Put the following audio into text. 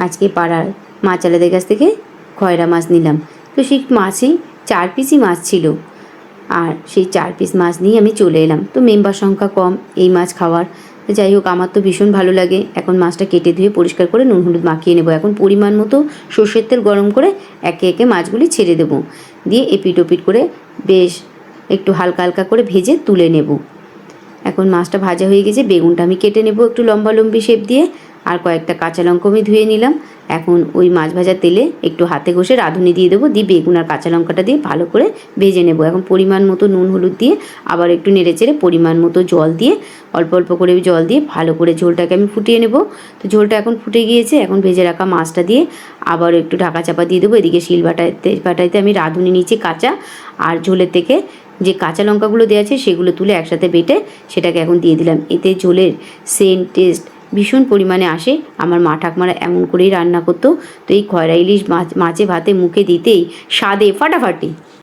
আজকে পাড়ার মাছওয়ালাদের কাছ থেকে খয়রা মাছ নিলাম। তো সেই মাছেই 4 পিসই মাছ ছিল, আর সেই 4 পিস মাছ নিয়ে আমি চলে এলাম। তো মেম্বার সংখ্যা কম এই মাছ খাওয়ার। তো যাই হোক, আমার তো ভীষণ ভালো লাগে। এখন মাছটা কেটে ধুয়ে পরিষ্কার করে নুন হলুদ মাখিয়ে নেব। এখন পরিমাণ মতো সর্ষের তেল গরম করে একে একে মাছগুলি ছেড়ে দেবো, দিয়ে এপিট ওপিট করে বেশ একটু হালকা হালকা করে ভেজে তুলে নেব। এখন মাছটা ভাজা হয়ে গেছে, বেগুনটা আমি কেটে নেব একটু লম্বা লম্বি শেপ দিয়ে, আর কয়েকটা কাঁচা লঙ্কা আমি ধুয়ে নিলাম। এখন ওই মাছ ভাজার তেলে একটু হাতে ঘষে রাঁধুনি দিয়ে দেবো, দিয়ে বেগুন আর কাঁচা লঙ্কাটা দিয়ে ভালো করে ভেজে নেব। এখন পরিমাণ মতো নুন হলুদ দিয়ে আবার একটু নেড়ে চেড়ে পরিমাণ মতো জল দিয়ে অল্প অল্প করে জল দিয়ে ভালো করে ঝোলটাকে আমি ফুটিয়ে নেব। তো ঝোলটা এখন ফুটে গিয়েছে, এখন ভেজে রাখা মাছটা দিয়ে আবার একটু ঢাকা চাপা দিয়ে দেবো। এদিকে শিল বাটাইতে আমি রাঁধুনি নিচে কাঁচা আর ঝোলের থেকে যে কাঁচা লঙ্কাগুলো দেওয়া আছে সেগুলো তুলে একসাথে বেটে সেটাকে এখন দিয়ে দিলাম। এতে ঝোলের সেন্ট টেস্ট ভীষণ পরিমাণে আসে। আমার মা ঠাকুমারা এমন করেই রান্না করতো। তো এই খয়রা ইলিশ মাছে ভাতে মুখে দিতেই স্বাদে ফাটাফাটি।